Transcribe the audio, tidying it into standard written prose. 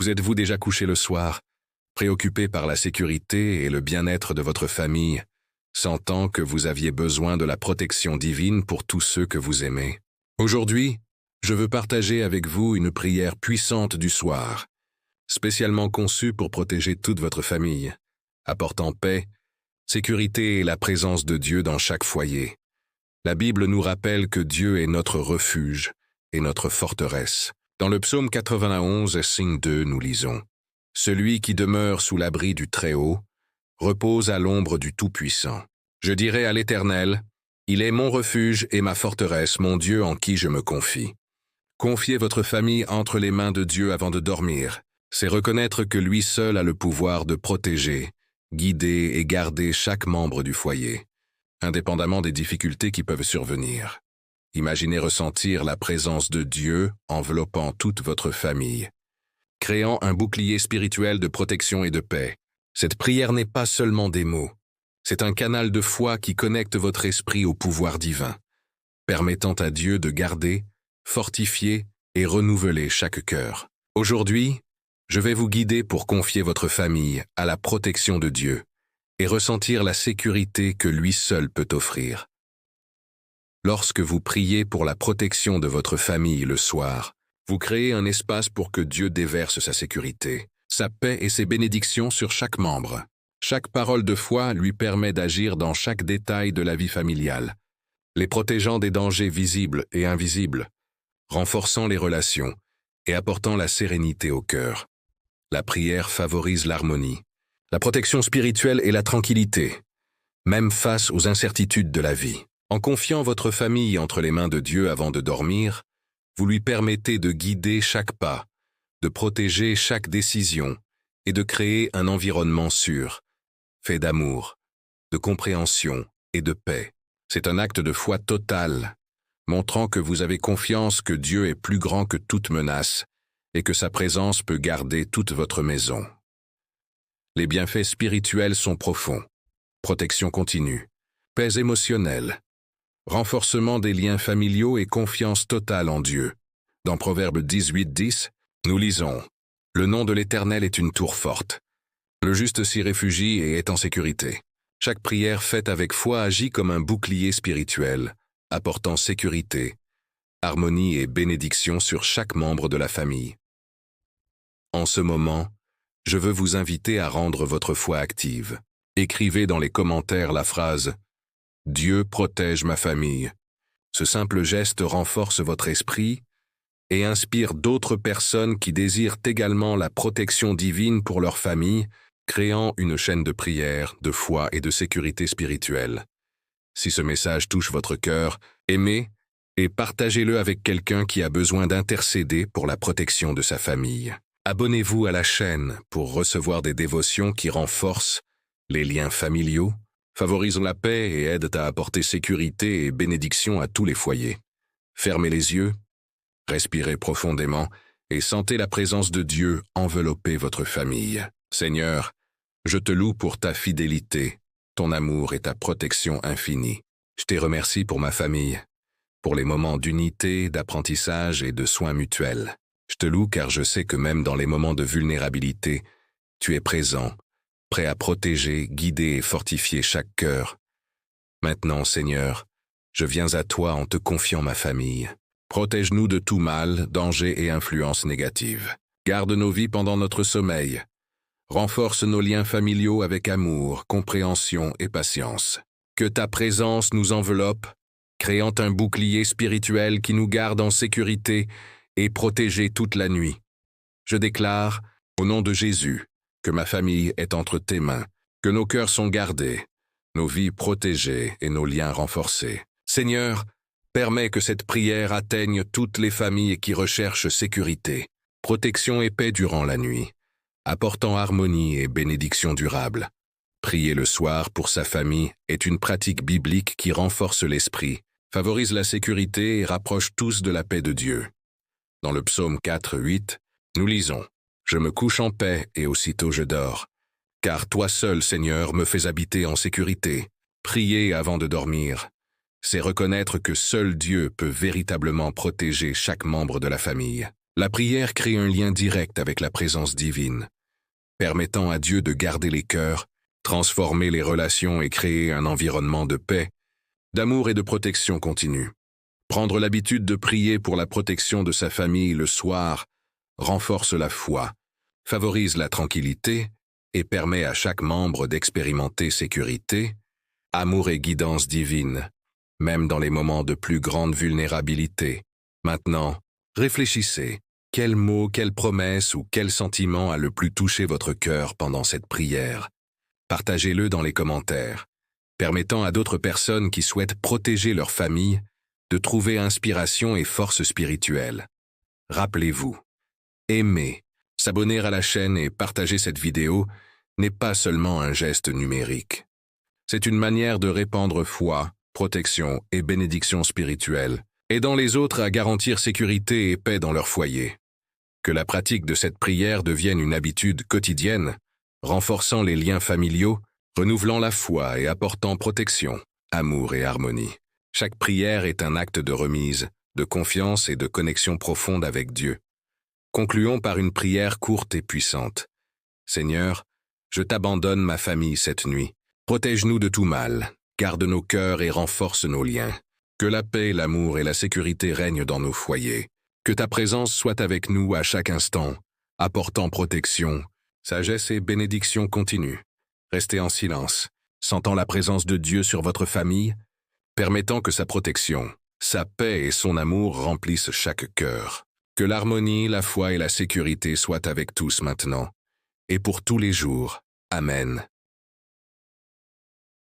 Vous êtes-vous déjà couché le soir, préoccupé par la sécurité et le bien-être de votre famille, sentant que vous aviez besoin de la protection divine pour tous ceux que vous aimez? Aujourd'hui, je veux partager avec vous une prière puissante du soir, spécialement conçue pour protéger toute votre famille, apportant paix, sécurité et la présence de Dieu dans chaque foyer. La Bible nous rappelle que Dieu est notre refuge et notre forteresse. Dans le psaume 91, signe 2, nous lisons « Celui qui demeure sous l'abri du Très-Haut repose à l'ombre du Tout-Puissant. Je dirai à l'Éternel, il est mon refuge et ma forteresse, mon Dieu en qui je me confie. » Confiez votre famille entre les mains de Dieu avant de dormir. C'est reconnaître que lui seul a le pouvoir de protéger, guider et garder chaque membre du foyer, indépendamment des difficultés qui peuvent survenir. Imaginez ressentir la présence de Dieu enveloppant toute votre famille, créant un bouclier spirituel de protection et de paix. Cette prière n'est pas seulement des mots, c'est un canal de foi qui connecte votre esprit au pouvoir divin, permettant à Dieu de garder, fortifier et renouveler chaque cœur. Aujourd'hui, je vais vous guider pour confier votre famille à la protection de Dieu et ressentir la sécurité que lui seul peut offrir. Lorsque vous priez pour la protection de votre famille le soir, vous créez un espace pour que Dieu déverse sa sécurité, sa paix et ses bénédictions sur chaque membre. Chaque parole de foi lui permet d'agir dans chaque détail de la vie familiale, les protégeant des dangers visibles et invisibles, renforçant les relations et apportant la sérénité au cœur. La prière favorise l'harmonie, la protection spirituelle et la tranquillité, même face aux incertitudes de la vie. En confiant votre famille entre les mains de Dieu avant de dormir, vous lui permettez de guider chaque pas, de protéger chaque décision et de créer un environnement sûr, fait d'amour, de compréhension et de paix. C'est un acte de foi total, montrant que vous avez confiance que Dieu est plus grand que toute menace et que sa présence peut garder toute votre maison. Les bienfaits spirituels sont profonds. Protection continue, paix émotionnelle, renforcement des liens familiaux et confiance totale en Dieu. Dans Proverbe 18:10, nous lisons « Le nom de l'Éternel est une tour forte. Le juste s'y réfugie et est en sécurité. » Chaque prière faite avec foi agit comme un bouclier spirituel, apportant sécurité, harmonie et bénédiction sur chaque membre de la famille. En ce moment, je veux vous inviter à rendre votre foi active. Écrivez dans les commentaires la phrase « Dieu protège ma famille ». Ce simple geste renforce votre esprit et inspire d'autres personnes qui désirent également la protection divine pour leur famille, créant une chaîne de prière, de foi et de sécurité spirituelle. Si ce message touche votre cœur, aimez et partagez-le avec quelqu'un qui a besoin d'intercéder pour la protection de sa famille. Abonnez-vous à la chaîne pour recevoir des dévotions qui renforcent les liens familiaux, favorisent la paix et aident à apporter sécurité et bénédiction à tous les foyers. Fermez les yeux, respirez profondément et sentez la présence de Dieu envelopper votre famille. Seigneur, je te loue pour ta fidélité, ton amour et ta protection infinie. Je te remercie pour ma famille, pour les moments d'unité, d'apprentissage et de soins mutuels. Je te loue car je sais que même dans les moments de vulnérabilité, tu es présent, prêt à protéger, guider et fortifier chaque cœur. Maintenant, Seigneur, je viens à toi en te confiant ma famille. Protège-nous de tout mal, danger et influence négative. Garde nos vies pendant notre sommeil. Renforce nos liens familiaux avec amour, compréhension et patience. Que ta présence nous enveloppe, créant un bouclier spirituel qui nous garde en sécurité et protégé toute la nuit. Je déclare, au nom de Jésus, que ma famille est entre tes mains, que nos cœurs sont gardés, nos vies protégées et nos liens renforcés. Seigneur, permets que cette prière atteigne toutes les familles qui recherchent sécurité, protection et paix durant la nuit, apportant harmonie et bénédiction durable. Prier le soir pour sa famille est une pratique biblique qui renforce l'esprit, favorise la sécurité et rapproche tous de la paix de Dieu. Dans le psaume 4:8, nous lisons « Je me couche en paix et aussitôt je dors. Car toi seul, Seigneur, me fais habiter en sécurité. Prier avant de dormir, c'est reconnaître que seul Dieu peut véritablement protéger chaque membre de la famille. La prière crée un lien direct avec la présence divine, permettant à Dieu de garder les cœurs, transformer les relations et créer un environnement de paix, d'amour et de protection continue. Prendre l'habitude de prier pour la protection de sa famille le soir renforce la foi, favorise la tranquillité et permet à chaque membre d'expérimenter sécurité, amour et guidance divine, même dans les moments de plus grande vulnérabilité. Maintenant, réfléchissez. Quel mot, quelle promesse ou quel sentiment a le plus touché votre cœur pendant cette prière? Partagez-le dans les commentaires, permettant à d'autres personnes qui souhaitent protéger leur famille de trouver inspiration et force spirituelle. Rappelez-vous, aimer, s'abonner à la chaîne et partager cette vidéo n'est pas seulement un geste numérique. C'est une manière de répandre foi, protection et bénédiction spirituelle, aidant les autres à garantir sécurité et paix dans leur foyer. Que la pratique de cette prière devienne une habitude quotidienne, renforçant les liens familiaux, renouvelant la foi et apportant protection, amour et harmonie. Chaque prière est un acte de remise, de confiance et de connexion profonde avec Dieu. Concluons par une prière courte et puissante. Seigneur, je t'abandonne ma famille cette nuit. Protège-nous de tout mal, garde nos cœurs et renforce nos liens. Que la paix, l'amour et la sécurité règnent dans nos foyers. Que ta présence soit avec nous à chaque instant, apportant protection, sagesse et bénédiction continue. Restez en silence, sentant la présence de Dieu sur votre famille, permettant que sa protection, sa paix et son amour remplissent chaque cœur. Que l'harmonie, la foi et la sécurité soient avec tous maintenant, et pour tous les jours. Amen.